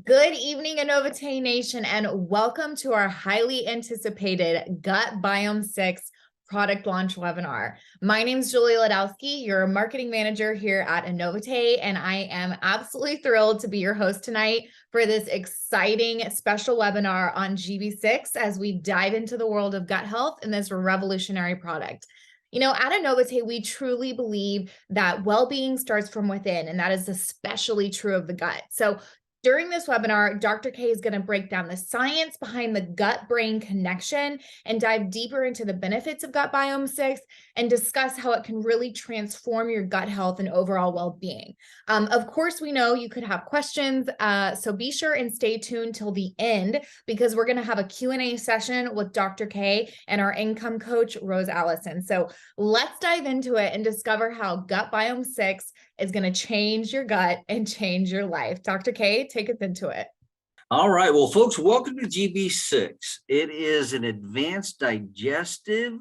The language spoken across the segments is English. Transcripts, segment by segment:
Good evening, Anovite Nation, and welcome to our highly anticipated GutBiome6 product launch webinar. My name is Julie Ladowski, your marketing manager here at Anovite, and I am absolutely thrilled to be your host tonight for this exciting special webinar on GB6 as we dive into the world of gut health and this revolutionary product. You know, at Anovite, we truly believe that well-being starts from within, and that is especially true of the gut. So during this webinar, Dr. K is going to break down the science behind the gut-brain connection and dive deeper into the benefits of GutBiome6 and discuss how it can really transform your gut health and overall well-being. Of course, we know you could have questions, so be sure and stay tuned till the end because we're going to have a Q&A session with Dr. K and our income coach, Rose Alison. So let's dive into it and discover how GutBiome6 is going to change your gut and change your life. Dr. K, take us into it. All right. Well, folks, welcome to GB6. It is an advanced digestive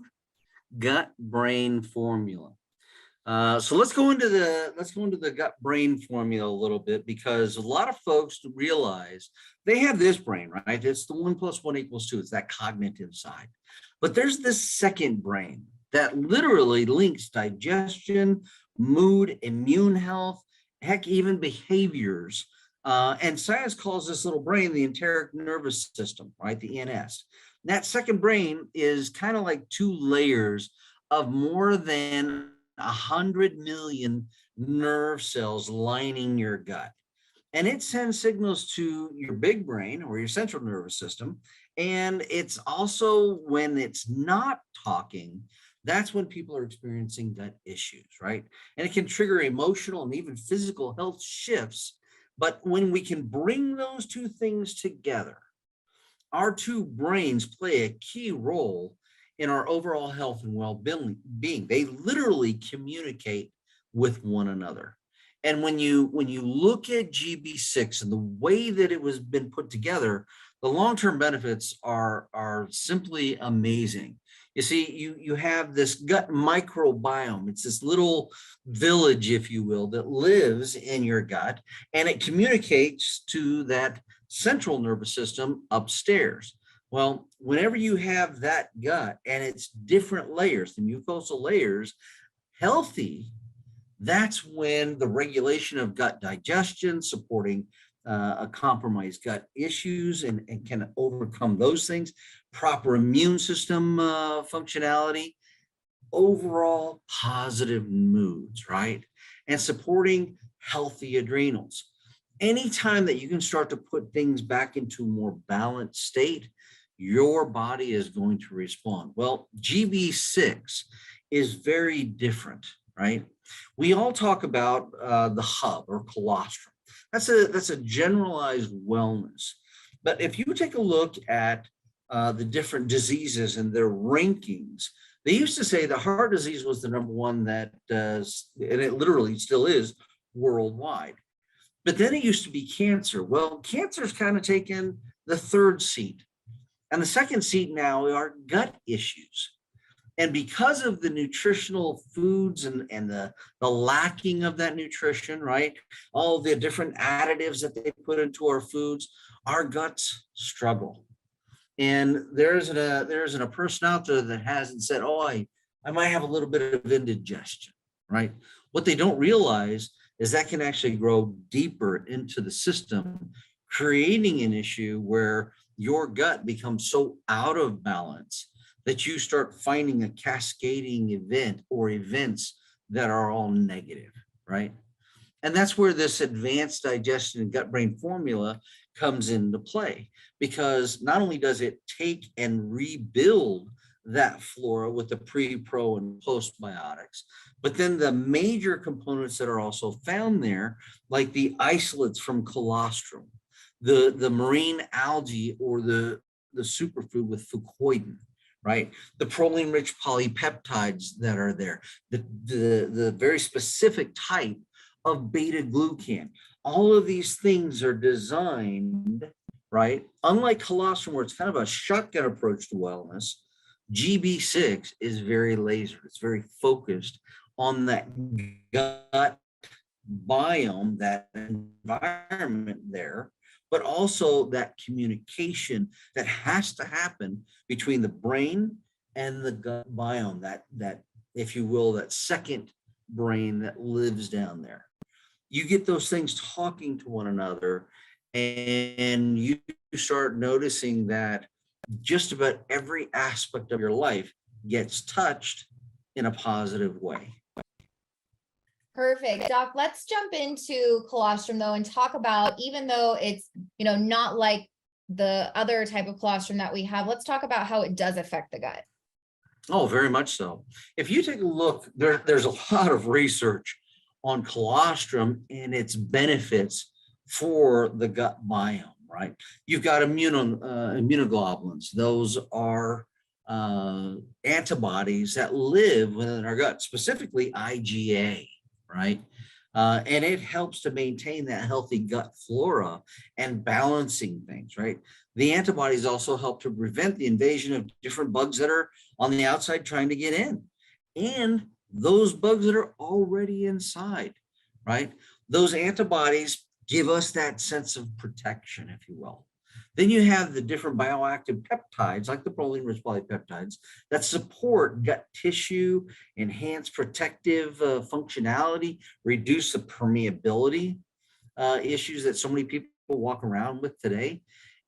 gut-brain formula. So let's go into the gut-brain formula a little bit, because a lot of folks realize they have this brain, right? It's the 1 + 1 = 2. It's that cognitive side. But there's this second brain that literally links digestion, mood, immune health, heck, even behaviors. And science calls this little brain the enteric nervous system, right? The ENS. And that second brain is kind of like 2 layers of more than 100 million nerve cells lining your gut. And it sends signals to your big brain or your central nervous system. And it's also, when it's not talking, that's when people are experiencing gut issues, right? And it can trigger emotional and even physical health shifts. But when we can bring those 2 things together, our 2 brains play a key role in our overall health and well-being. They literally communicate with one another. And when you look at GB6 and the way that it was been put together, the long-term benefits are simply amazing. You see, you have this gut microbiome. It's this little village, if you will, that lives in your gut, and it communicates to that central nervous system upstairs. Well, whenever you have that gut and its different layers, the mucosal layers, healthy, that's when the regulation of gut digestion, supporting a compromised gut issues and can overcome those things, proper immune system functionality, overall positive moods, right? And supporting healthy adrenals. Anytime that you can start to put things back into a more balanced state, your body is going to respond. Well, GB6 is very different, right? We all talk about the hub or colostrum. That's a generalized wellness. But if you take a look at the different diseases and their rankings, they used to say that heart disease was the #1 that does, and it literally still is worldwide. But then it used to be cancer. Well, cancer's kind of taken the 3rd seat. And the 2nd seat now are gut issues. And because of the nutritional foods and the lacking of that nutrition, right? All the different additives that they put into our foods, our guts struggle. And there isn't a person out there that hasn't said, oh, I might have a little bit of indigestion, right? What they don't realize is that can actually grow deeper into the system, creating an issue where your gut becomes so out of balance that you start finding a cascading event or events that are all negative, right? And that's where this advanced digestion and gut-brain formula comes into play, because not only does it take and rebuild that flora with the pre, pro, and postbiotics, but then the major components that are also found there, like the isolates from colostrum, the marine algae or the superfood with fucoidin, right? The proline-rich polypeptides that are there, the very specific type of beta-glucan. All of these things are designed, right? Unlike colostrum, where it's kind of a shotgun approach to wellness, GB6 is very laser. It's very focused on that gut biome, that environment there, but also that communication that has to happen between the brain and the gut biome, that, if you will, that second brain that lives down there. You get those things talking to one another, and you start noticing that just about every aspect of your life gets touched in a positive way. Perfect. Doc, let's jump into colostrum though and talk about, even though it's, not like the other type of colostrum that we have, let's talk about how it does affect the gut. Oh, very much so. If you take a look, there's a lot of research on colostrum and its benefits for the gut biome, right? You've got immunoglobulins. Those are antibodies that live within our gut, specifically IgA, right? And it helps to maintain that healthy gut flora and balancing things, right? The antibodies also help to prevent the invasion of different bugs that are on the outside trying to get in, and those bugs that are already inside, right? Those antibodies give us that sense of protection, if you will. Then you have the different bioactive peptides, like the proline-rich polypeptides, that support gut tissue, enhance protective functionality, reduce the permeability issues that so many people walk around with today.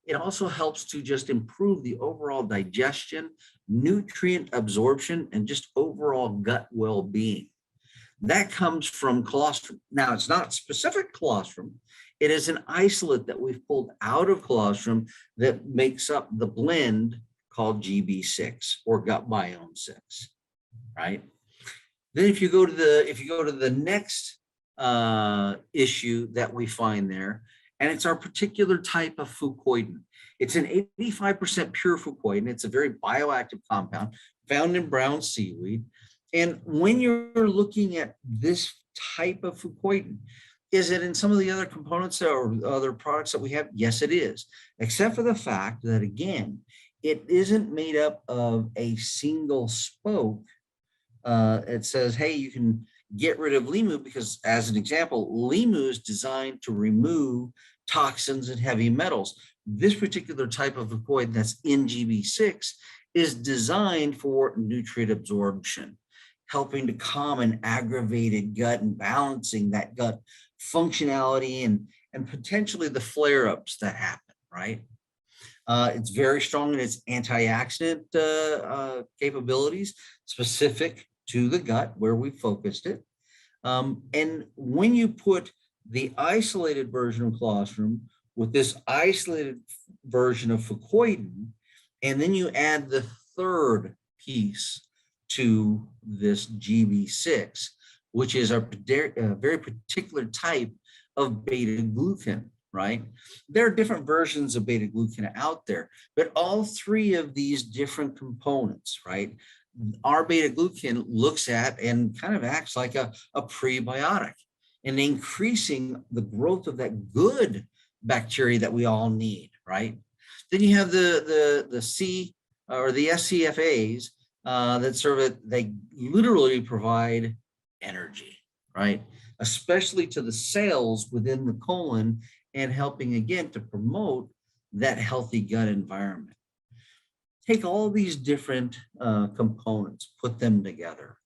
It also helps to just improve the overall digestion, nutrient absorption, and just overall gut well-being. That comes from colostrum. Now, it's not specific colostrum. It is an isolate that we've pulled out of colostrum that makes up the blend called GB6 or GutBiome6, right? Then if you go to the next issue that we find there, and it's our particular type of fucoidan. It's an 85% pure fucoidan. It's a very bioactive compound found in brown seaweed. And when you're looking at this type of fucoidan, is it in some of the other components or other products that we have? Yes, it is, except for the fact that, again, it isn't made up of a single spoke. It says, hey, you can get rid of limu because, as an example, limu is designed to remove toxins and heavy metals. This particular type of fucoidan that's in GB6 is designed for nutrient absorption, helping to calm an aggravated gut and balancing that gut functionality and potentially the flare-ups that happen, right? It's very strong in its antioxidant capabilities, specific to the gut where we focused it. And when you put the isolated version of colostrum with this isolated version of fucoidan, and then you add the third piece to this GB6, which is a very particular type of beta glucan, right? There are different versions of beta glucan out there, but all three of these different components, right? Our beta glucan looks at and kind of acts like a prebiotic and increasing the growth of that good bacteria that we all need, right? Then you have the C or the SCFAs that serve it. They literally provide energy, right? Especially to the cells within the colon and helping again to promote that healthy gut environment. Take all these different components, put them together.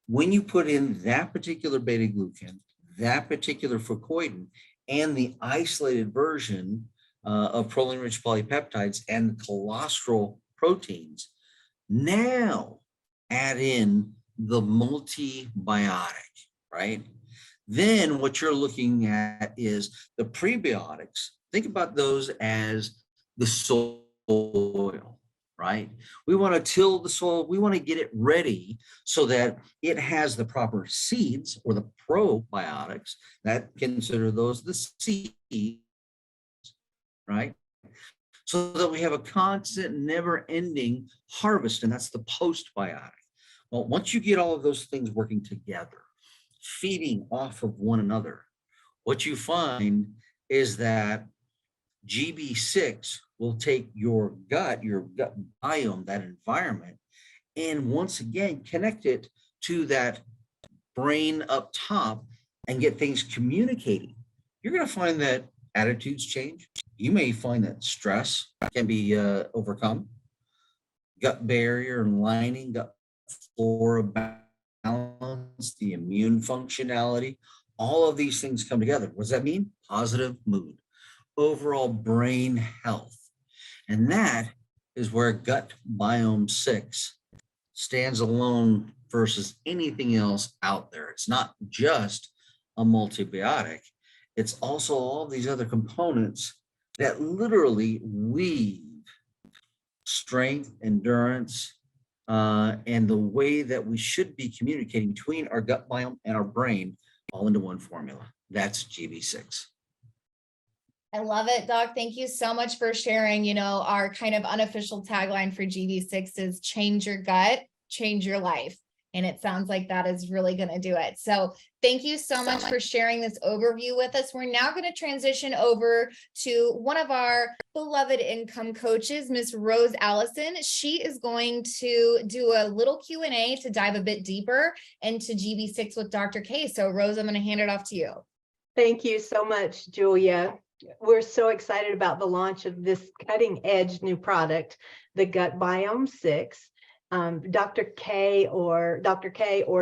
When you put in that particular beta glucan, that particular fucoidan, and the isolated version of proline-rich polypeptides and colostral proteins, now add in the multibiotic, right? Then what you're looking at is the prebiotics. Think about those as the soil, right? We want to till the soil. We want to get it ready so that it has the proper seeds or the probiotics. That consider those the seeds, right? So that we have a constant, never-ending harvest, and that's the postbiotic. Well, once you get all of those things working together, feeding off of one another, what you find is that GB6 will take your gut biome, that environment, and once again connect it to that brain up top and get things communicating. You're going to find that attitudes change. You may find that stress can be overcome. Gut barrier and lining, gut flora balance, the immune functionality, all of these things come together. What does that mean? Positive mood, overall brain health. And that is where GutBiome6 stands alone versus anything else out there. It's not just a multibiotic. It's also all these other components that literally weave strength, endurance, and the way that we should be communicating between our gut biome and our brain all into one formula. That's GB6. I love it, Doc. Thank you so much for sharing. You know, our kind of unofficial tagline for GB6 is change your gut, change your life. And it sounds like that is really going to do it. So thank you so much for sharing this overview with us. We're now going to transition over to one of our beloved income coaches, Miss Rose Allison. She is going to do a little Q&A to dive a bit deeper into GB6 with Dr. K. So Rose, I'm going to hand it off to you. Thank you so much, Julia. We're so excited about the launch of this cutting edge new product, the GutBiome6. Dr. K or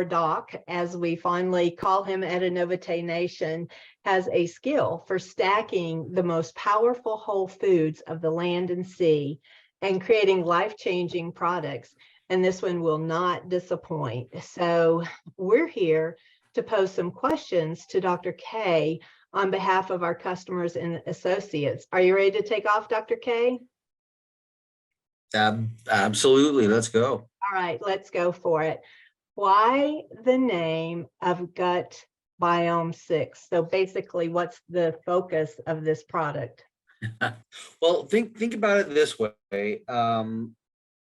Doc, as we fondly call him at Anovite Nation, has a skill for stacking the most powerful whole foods of the land and sea and creating life-changing products. And this one will not disappoint. So we're here to pose some questions to Dr. K on behalf of our customers and associates. Are you ready to take off, Dr. K? Absolutely. Let's go. All right, let's go for it. Why the name of GutBiome6? So basically, what's the focus of this product? Well, think about it this way.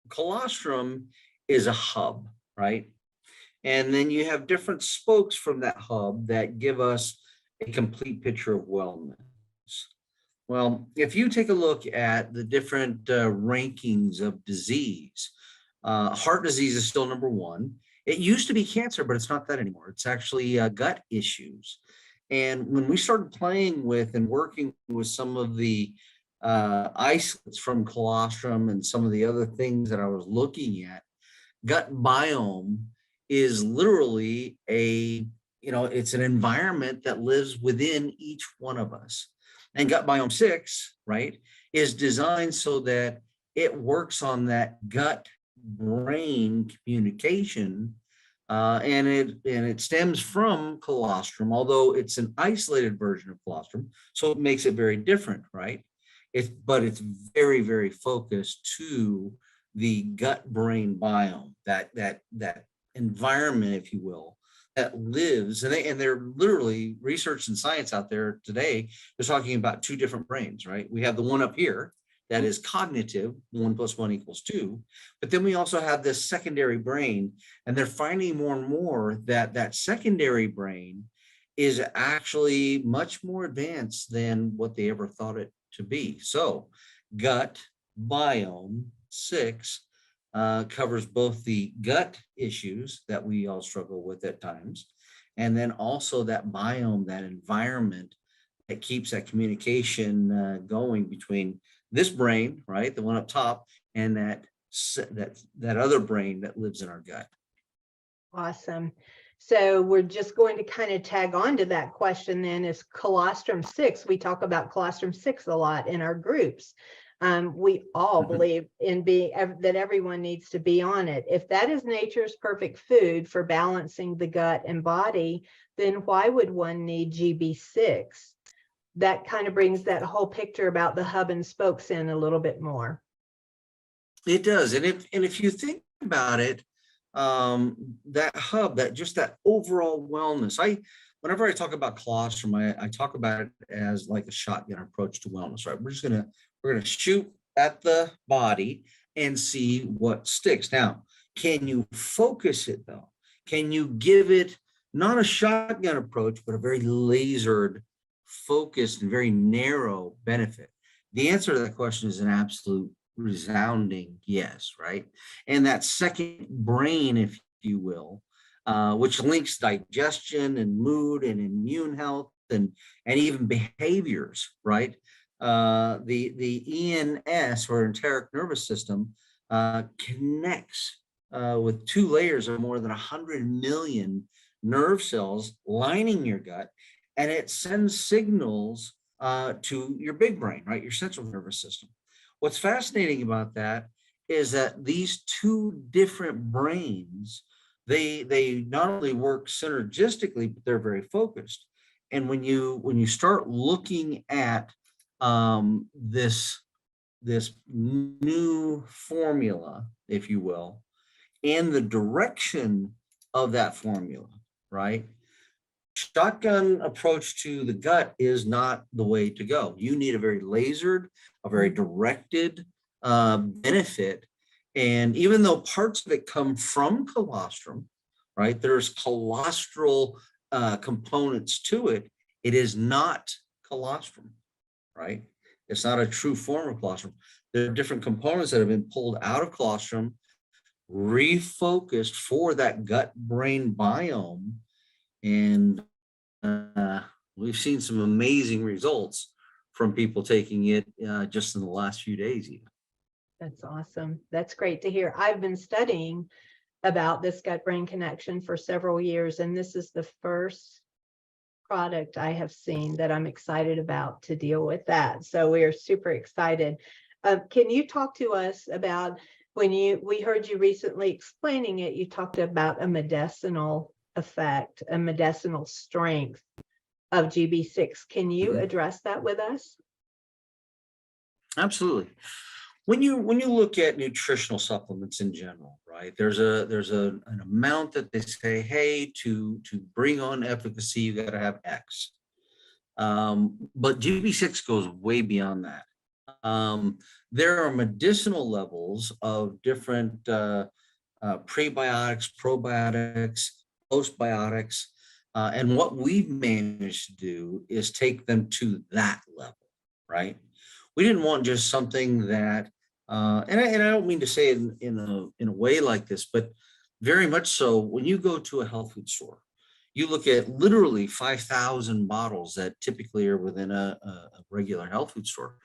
Colostrum is a hub, right? And then you have different spokes from that hub that give us a complete picture of wellness. Well, if you take a look at the different rankings of disease, heart disease is still number one. It used to be cancer, but it's not that anymore. It's actually gut issues. And when we started playing with and working with some of the isolates from colostrum and some of the other things that I was looking at, gut biome is literally it's an environment that lives within each one of us. And GutBiome6, right, is designed so that it works on that gut brain communication, and it stems from colostrum, although it's an isolated version of colostrum, so it makes it very different, right? But it's very, very focused to the gut brain biome, that environment, if you will, that lives, and they're literally research and science out there today. They're talking about two different brains, right? We have the one up here that is cognitive, 1 + 1 = 2, but then we also have this secondary brain, and they're finding more and more that secondary brain is actually much more advanced than what they ever thought it to be. So GutBiome6 covers both the gut issues that we all struggle with at times, and then also that biome, that environment that keeps that communication going between this brain, right, the one up top, and that other brain that lives in our gut. Awesome. So we're just going to kind of tag on to that question then, is colostrum 6. We talk about colostrum 6 a lot in our groups. We all believe in that everyone needs to be on it. If that is nature's perfect food for balancing the gut and body, then why would one need GB6? That kind of brings that whole picture about the hub and spokes in a little bit more. It does. And if you think about it, that hub, that overall wellness, whenever I talk about colostrum, I talk about it as like a shotgun approach to wellness, right? We're going to shoot at the body and see what sticks. Now, can you focus it though? Can you give it not a shotgun approach, but a very lasered, focused, and very narrow benefit? The answer to that question is an absolute resounding yes, right? And that second brain, if you will, which links digestion and mood and immune health and even behaviors, right? The ENS, or enteric nervous system, connects with two layers of more than 100 million nerve cells lining your gut, and it sends signals to your big brain, right? Your central nervous system. What's fascinating about that is that these two different brains, they not only work synergistically, but they're very focused. And when you start looking at this new formula, if you will, and the direction of that formula, right? Shotgun approach to the gut is not the way to go. You need a very lasered, a very directed benefit. And even though parts of it come from colostrum, right, there's colostral components to it, it is not colostrum, right? It's not a true form of colostrum. There are different components that have been pulled out of colostrum, refocused for that gut-brain biome, and we've seen some amazing results from people taking it just in the last few days even. That's awesome. That's great to hear. I've been studying about this gut-brain connection for several years, and this is the first product I have seen that I'm excited about to deal with that. So we are super excited. Can you talk to us about we heard you recently explaining it, you talked about a medicinal effect, a medicinal strength of GB6. Can you address that with us? Absolutely. When you look at nutritional supplements in general, right, there's an amount that they say, hey, to bring on efficacy, you got to have X. But GB6 goes way beyond that. There are medicinal levels of different prebiotics, probiotics, postbiotics, and what we've managed to do is take them to that level, right? We didn't want just something that, and I don't mean to say it in a way like this, but very much so. When you go to a health food store, you look at literally 5,000 bottles that typically are within a regular health food store.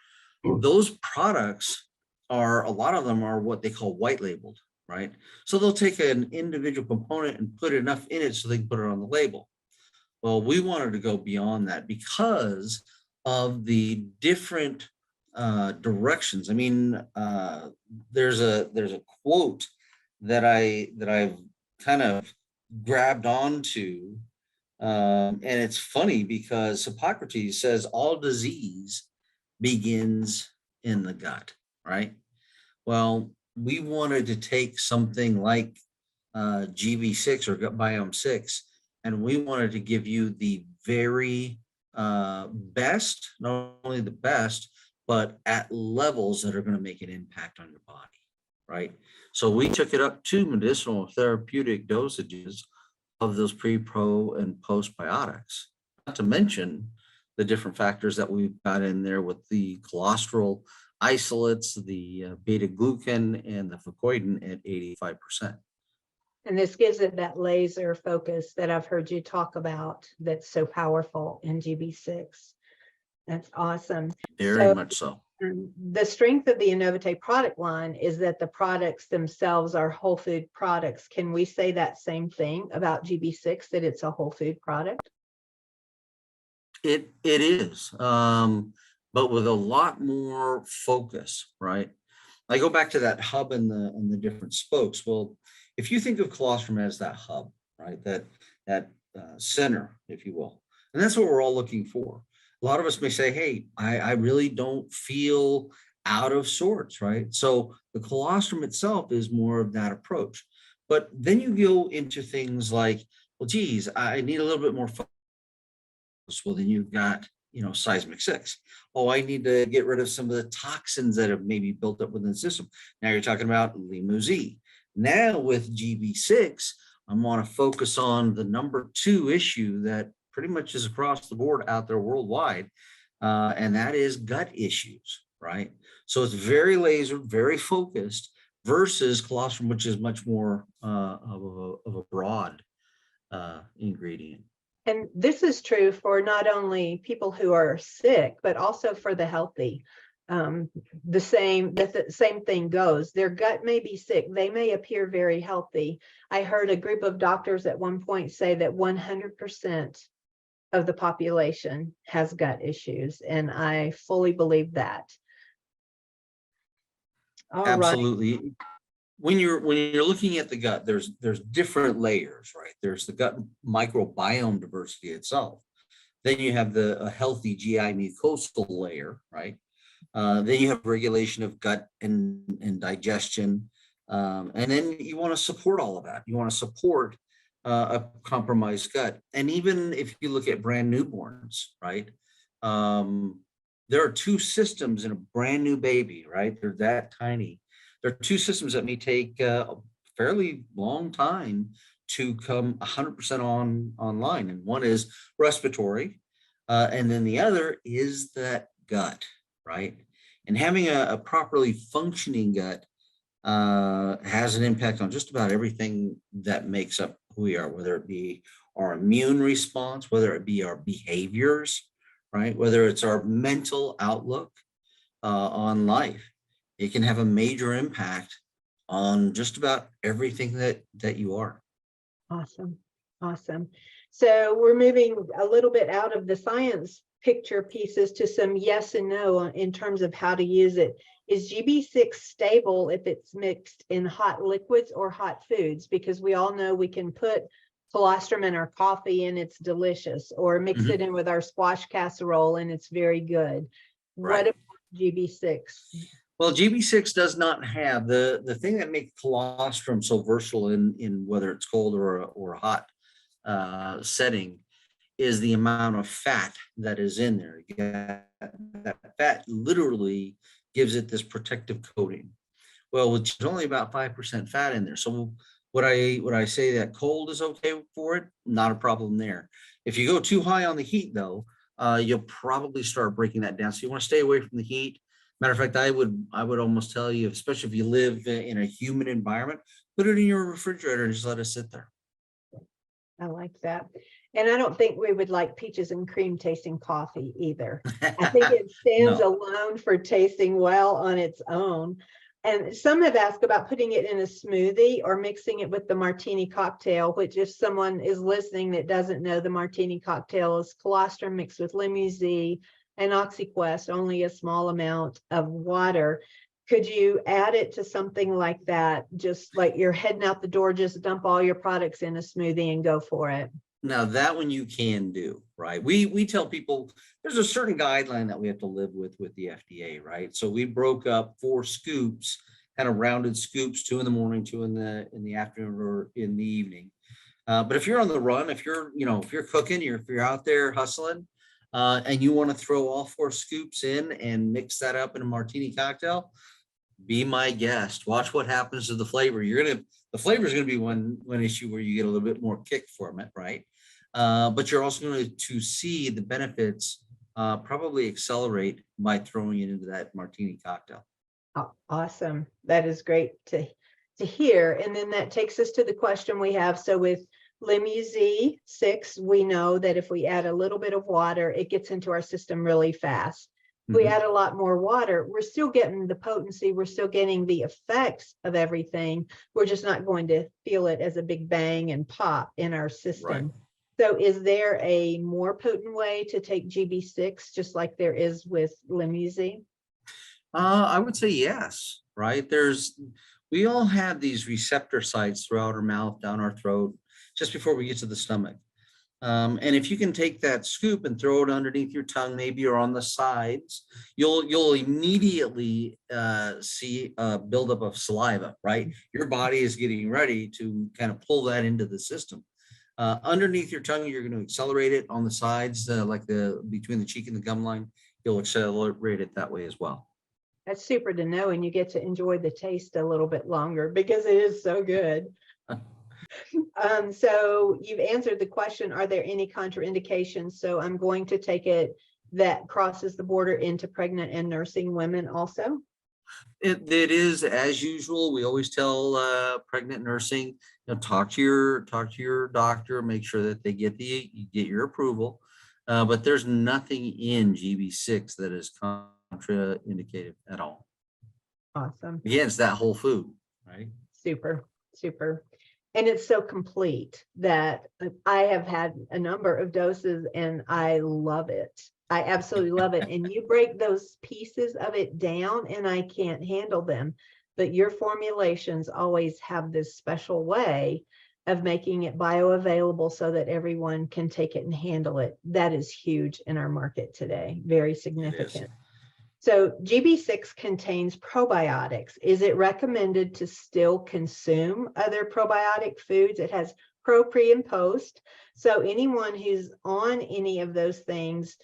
Those products a lot of them are what they call white labeled, right? So they'll take an individual component and put enough in it so they can put it on the label. Well, we wanted to go beyond that because of the different directions. I mean, there's a quote that I've kind of grabbed onto, and it's funny because Hippocrates says all disease begins in the gut, right? Well, we wanted to take something like GB6 or GutBiome6, and we wanted to give you the very best, not only the best, but at levels that are going to make an impact on your body, right? So we took it up to medicinal therapeutic dosages of those pre, pro, and postbiotics, not to mention the different factors that we've got in there with the colostral isolates, the beta glucan, and the fucoidan at 85%. And this gives it that laser focus that I've heard you talk about that's so powerful in GB6. That's awesome. Very much so. The strength of the Anovite product line is that the products themselves are whole food products. Can we say that same thing about GB6, that it's a whole food product? It is, but with a lot more focus, right? I go back to that hub and the different spokes. Well, if you think of colostrum as that hub, right, that center, if you will, and that's what we're all looking for. A lot of us may say, hey, I really don't feel out of sorts, right? So the colostrum itself is more of that approach. But then you go into things like, well, geez, I need a little bit more focus. Well, then you've got, seismic 6. Oh, I need to get rid of some of the toxins that have maybe built up within the system. Now you're talking about Limo-Z. Now with GB6, I want to focus on the number 2 issue that pretty much is across the board out there worldwide, and that is gut issues, right? So it's very lasered, very focused versus colostrum, which is much more of a broad ingredient. And this is true for not only people who are sick, but also for the healthy. The same thing goes. Their gut may be sick. They may appear very healthy. I heard a group of doctors at one point say that 100% of the population has gut issues, and I fully believe that. All right. Absolutely. When you're looking at the gut, there's different layers, right? There's the gut microbiome diversity itself. Then you have a healthy GI mucosal layer, right? Then you have regulation of gut and digestion. And then you want to support all of that. You want to support a compromised gut. And even if you look at brand newborns, right? There are two systems in a brand new baby, right? They're that tiny. There are two systems that may take a fairly long time to come 100% online. And one is respiratory, and then the other is that gut, right? And having a properly functioning gut has an impact on just about everything that makes up who we are, whether it be our immune response, whether it be our behaviors, right? Whether it's our mental outlook on life. It can have a major impact on just about everything that you are. Awesome. Awesome. So we're moving a little bit out of the science picture pieces to some yes and no in terms of how to use it. Is GB6 stable if it's mixed in hot liquids or hot foods? Because we all know we can put colostrum in our coffee and it's delicious, or mix it in with our squash casserole and it's very good. Right. What about GB6? Well, GB6 does not have the thing that makes colostrum so versatile in whether it's cold or a hot setting is the amount of fat that is in there. That fat literally gives it this protective coating. Well, which is only about 5% fat in there. So would I say that cold is okay for it? Not a problem there. If you go too high on the heat though, you'll probably start breaking that down. So you want to stay away from the heat. Matter of fact, I would almost tell you, especially if you live in a humid environment, put it in your refrigerator and just let it sit there. I like that. And I don't think we would like peaches and cream tasting coffee either. I think it stands No. alone for tasting well on its own. And some have asked about putting it in a smoothie or mixing it with the martini cocktail, which if someone is listening that doesn't know, the martini cocktail is colostrum mixed with Limousin and OxyQuest, only a small amount of water. Could you add it to something like that? Just like you're heading out the door, just dump all your products in a smoothie and go for it. Now that one you can do, right? We tell people there's a certain guideline that we have to live with the FDA, right? So we broke up 4 scoops, kind of rounded scoops, 2 in the morning, 2 in the afternoon or in the evening. But if you're on the run, if you're cooking, if you're out there hustling, and you want to throw all 4 scoops in and mix that up in a martini cocktail, be my guest. Watch what happens to the flavor. The flavor is going to be one issue where you get a little bit more kick from it, right? But you're also going to see the benefits probably accelerate by throwing it into that martini cocktail. Oh, awesome. That is great to hear. And then that takes us to the question we have. So with Limousin-6, we know that if we add a little bit of water, it gets into our system really fast. If we add a lot more water, we're still getting the potency, we're still getting the effects of everything. We're just not going to feel it as a big bang and pop in our system. Right. So is there a more potent way to take GB6, just like there is with Limousin? I would say yes, right? We all have these receptor sites throughout our mouth, down our throat, just before we get to the stomach. And if you can take that scoop and throw it underneath your tongue, maybe or on the sides, you'll immediately see a buildup of saliva, right? Your body is getting ready to kind of pull that into the system. Underneath your tongue, you're going to accelerate it. On the sides, like between the cheek and the gum line, you'll accelerate it that way as well. That's super to know, and you get to enjoy the taste a little bit longer because it is so good. So you've answered the question, are there any contraindications? So I'm going to take it that crosses the border into pregnant and nursing women also. It is as usual. We always tell pregnant nursing, talk to your doctor, make sure that they get your approval. But there's nothing in GB6 that is contraindicated at all. Awesome. Again, it's that whole food, right? Super, super. And it's so complete that I have had a number of doses and I love it. I absolutely love it. And you break those pieces of it down and I can't handle them. But your formulations always have this special way of making it bioavailable so that everyone can take it and handle it. That is huge in our market today. Very significant. So GB6 contains probiotics. Is it recommended to still consume other probiotic foods? It has pro, pre, and post. So anyone who's on any of those things,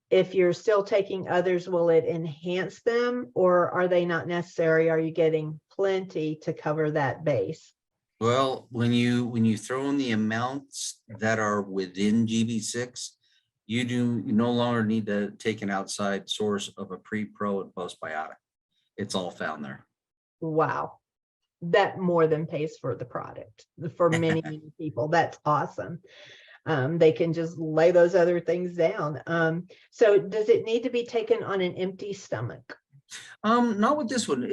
if you're still taking others, will it enhance them or are they not necessary? Are you getting plenty to cover that base? Well, when you throw in the amounts that are within GB6, you no longer need to take an outside source of a pre, pro, and postbiotic. It's all found there. Wow. That more than pays for the product for many, many people. That's awesome. They can just lay those other things down. So does it need to be taken on an empty stomach? Not with this one.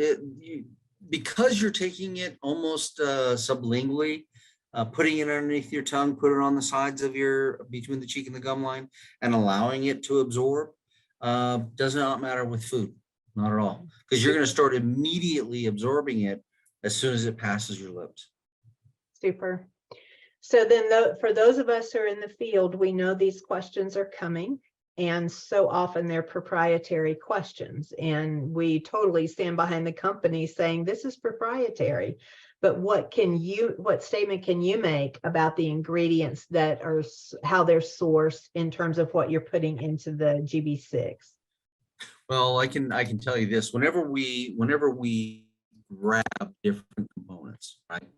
Because you're taking it almost sublingually, putting it underneath your tongue, put it on the sides of between the cheek and the gum line, and allowing it to absorb, does not matter with food, not at all, because you're going to start immediately absorbing it as soon as it passes your lips. Super. So then for those of us who are in the field, we know these questions are coming. And so often they're proprietary questions. And we totally stand behind the company saying this is proprietary. But what statement can you make about the ingredients that are, how they're sourced in terms of what you're putting into the GB6? Well, I can tell you this, whenever we grab different components, right?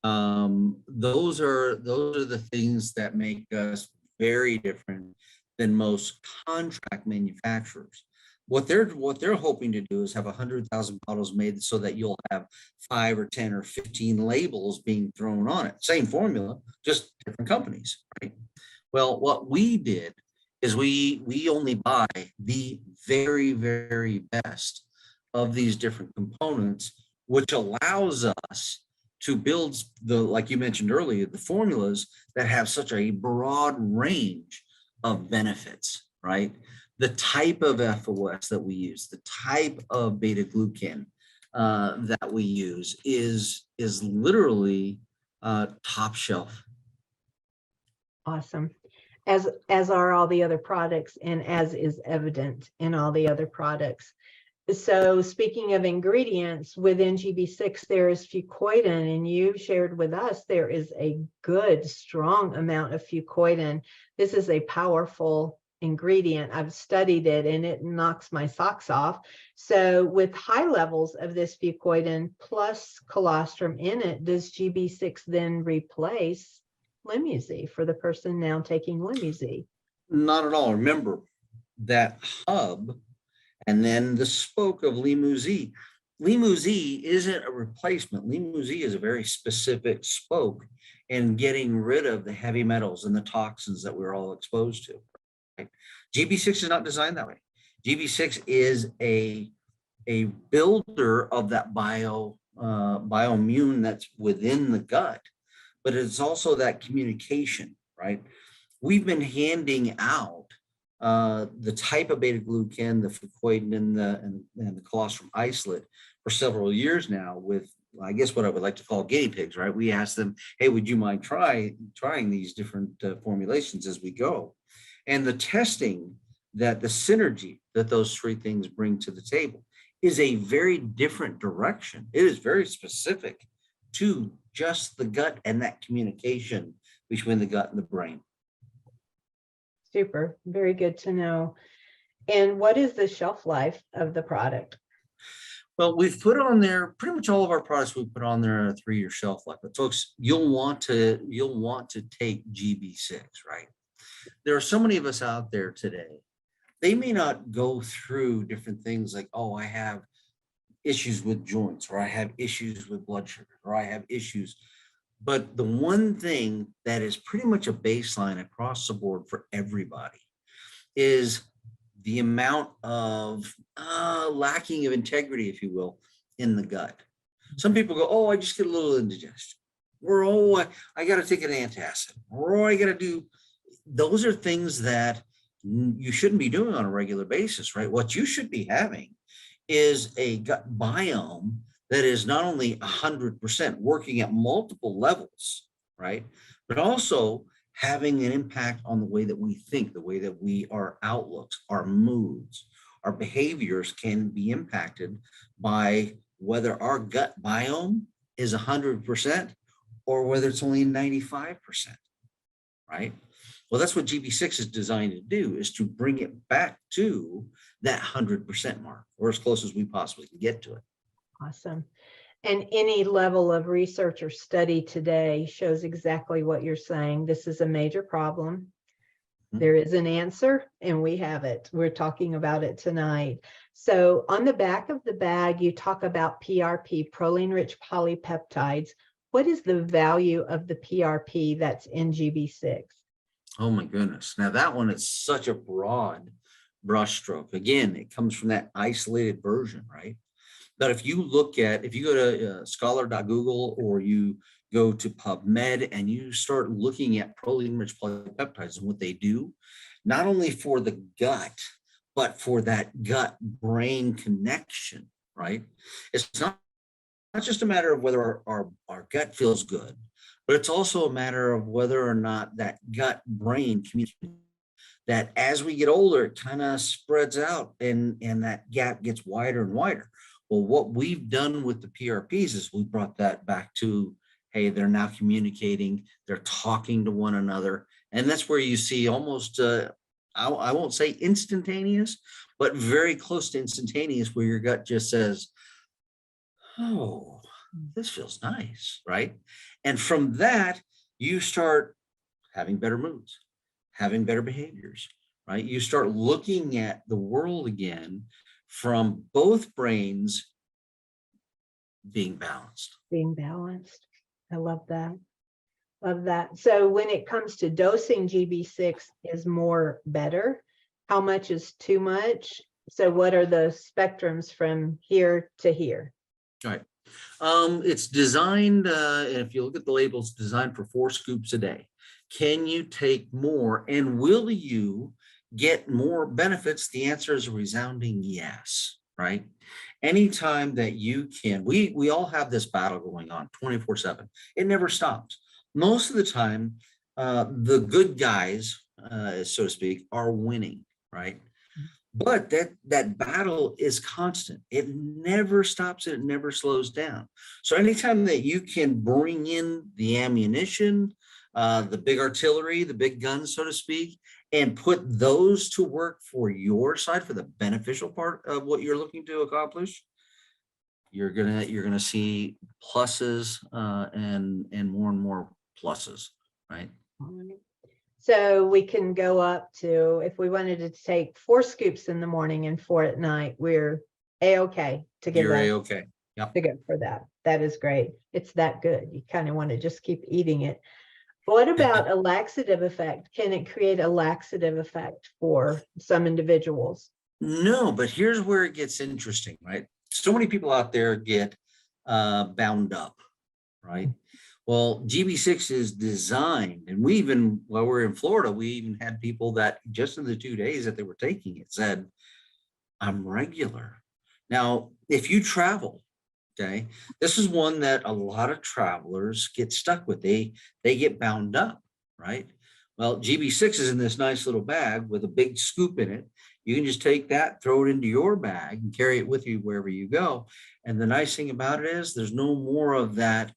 Those are the things that make us very different than most contract manufacturers. What they're hoping to do is have 100,000 bottles made so that you'll have 5 or 10 or 15 labels being thrown on it. Same formula, just different companies, right? Well, what we did is we only buy the very, very best of these different components, which allows us to build like you mentioned earlier, the formulas that have such a broad range of benefits, right? The type of FOS that we use, the type of beta glucan that we use is literally top shelf. Awesome. As are all the other products and as is evident in all the other products. So speaking of ingredients, within GB6, there is fucoidan, and you shared with us there is a good, strong amount of fucoidan. This is a powerful ingredient. I've studied it and it knocks my socks off. So with high levels of this fucoidan plus colostrum in it, does GB6 then replace Limousin for the person now taking Limousin? Not at all. Remember that hub and then the spoke of Limousin. Limousin isn't a replacement. Limousin is a very specific spoke in getting rid of the heavy metals and the toxins that we're all exposed to. Right? GB6 is not designed that way. GB6 is a builder of that bioimmune that's within the gut, but it's also that communication, right? We've been handing out the type of beta glucan, the fucoidan, and the colostrum isolate for several years now with, I guess, what I would like to call guinea pigs, right? We asked them, hey, would you mind trying these different formulations as we go? And the testing that the synergy that those three things bring to the table is a very different direction. It is very specific to just the gut and that communication between the gut and the brain. Super, very good to know. And what is the shelf life of the product? Well, we've put on there pretty much all of our products. We put on there a 3-year shelf life. But folks, you'll want to take GB6, right? There are so many of us out there today. They may not go through different things like, oh, I have issues with joints, or I have issues with blood sugar, or I have issues. But the one thing that is pretty much a baseline across the board for everybody is the amount of lacking of integrity, if you will, in the gut. Some people go, oh, I just get a little indigestion, or oh, I got to take an antacid, or oh, I got to do. Those are things that you shouldn't be doing on a regular basis, right? What you should be having is a gut biome that is not only 100% working at multiple levels, right? But also having an impact on the way that we think, the way that our outlooks, our moods, our behaviors can be impacted by whether our gut biome is 100% or whether it's only 95%, right? Well, that's what GB6 is designed to do, is to bring it back to that 100% mark, or as close as we possibly can get to it. Awesome. And any level of research or study today shows exactly what you're saying. This is a major problem. There is an answer, and we have it. We're talking about it tonight. So on the back of the bag, you talk about PRP, proline-rich polypeptides. What is the value of the PRP that's in GB6? Oh my goodness. Now that one is such a broad brushstroke. Again, it comes from that isolated version, right? But if you go to scholar.google, or you go to PubMed and you start looking at proline-rich polypeptides and what they do, not only for the gut, but for that gut-brain connection, right? It's not just a matter of whether our gut feels good, but it's also a matter of whether or not that gut-brain communication, that as we get older, it kind of spreads out and that gap gets wider and wider. Well, what we've done with the PRPs is we brought that back to, hey, they're now communicating, they're talking to one another. And that's where you see almost, I won't say instantaneous, but very close to instantaneous, where your gut just says, oh, this feels nice, right? And from that, you start having better moods, having better behaviors, right? You start looking at the world again from both brains being balanced. Being balanced. I love that. Love that. So when it comes to dosing, GB6 is more better. How much is too much? So what are the spectrums from here to here? All right. It's designed, if you look at the label, it's designed for 4 scoops a day. Can you take more, and will you get more benefits? The answer is a resounding yes, right? Anytime that you can, we all have this battle going on 24/7. It never stops. Most of the time, the good guys, so to speak, are winning, right? But that battle is constant. It never stops. It never slows down. So anytime that you can bring in the ammunition, the big artillery, the big guns, so to speak, and put those to work for your side, for the beneficial part of what you're looking to accomplish, you're gonna see pluses and more pluses, right? So we can go up to, if we wanted to take 4 scoops in the morning and 4 at night, we're A-okay to get You're that. A-okay. Yep. To go for that. That is great. It's that good. You kind of want to just keep eating it. What about a laxative effect? Can it create a laxative effect for some individuals? No, but here's where it gets interesting, right? So many people out there get bound up, right? Well, GB6 is designed, and we even, while we're in Florida, we even had people that just in the 2 days that they were taking it said, I'm regular. Now, if you travel, okay, this is one that a lot of travelers get stuck with. They get bound up, right? Well, GB6 is in this nice little bag with a big scoop in it. You can just take that, throw it into your bag, and carry it with you wherever you go. And the nice thing about it is there's no more of that,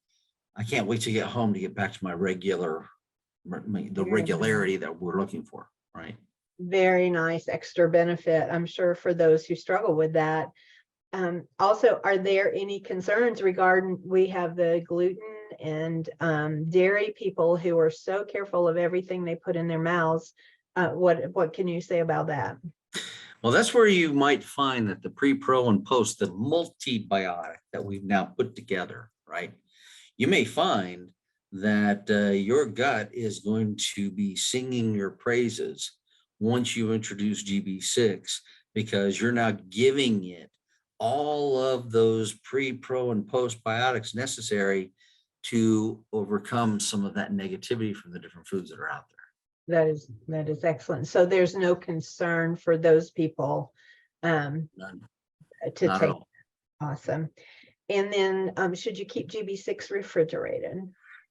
I can't wait to get home to get back to my the regularity that we're looking for, right? Very nice extra benefit, I'm sure, for those who struggle with that. Also, are there any concerns regarding, we have the gluten and dairy people who are so careful of everything they put in their mouths. What can you say about that? Well, that's where you might find that the pre, pro, and post, the multibiotic that we've now put together, right? You may find that your gut is going to be singing your praises once you introduce GB6, because you're now giving it all of those pre, pro, and postbiotics necessary to overcome some of that negativity from the different foods that are out there. That is excellent. So there's no concern for those people None, to not at take. all. Awesome. And then should you keep GB6 refrigerated?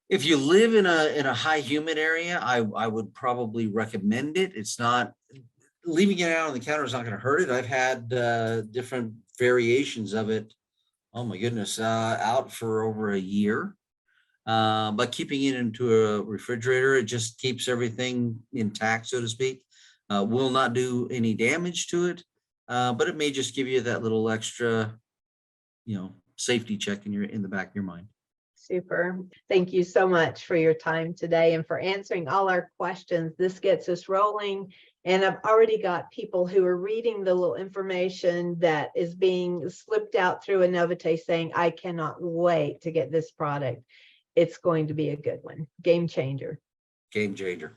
If you live in a high humid area, I would probably recommend it. It's not, leaving it out on the counter is not going to hurt it. I've had different variations of it, oh my goodness, out for over a year. But keeping it into a refrigerator, it just keeps everything intact, so to speak. Will not do any damage to it, but it may just give you that little extra, safety check in the back of your mind. Super. Thank you so much for your time today and for answering all our questions. This gets us rolling. And I've already got people who are reading the little information that is being slipped out through Anovite saying, I cannot wait to get this product. It's going to be a good one. Game changer. Game changer.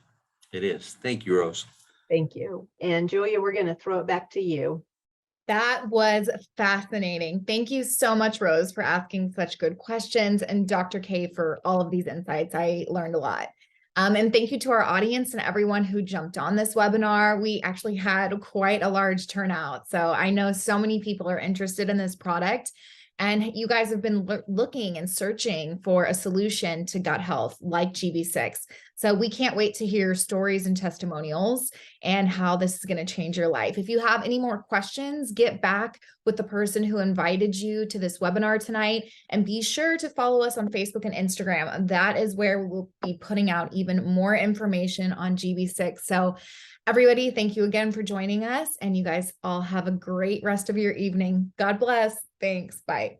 It is. Thank you, Rose. Thank you. And Julia, we're going to throw it back to you. That was fascinating. Thank you so much, Rose, for asking such good questions, and Dr. K for all of these insights. I learned a lot. And thank you to our audience and everyone who jumped on this webinar. We actually had quite a large turnout. So I know so many people are interested in this product, and you guys have been looking and searching for a solution to gut health like GB6. So we can't wait to hear stories and testimonials and how this is going to change your life. If you have any more questions, get back with the person who invited you to this webinar tonight, and be sure to follow us on Facebook and Instagram. That is where we'll be putting out even more information on GB6. So everybody, thank you again for joining us, and you guys all have a great rest of your evening. God bless. Thanks. Bye.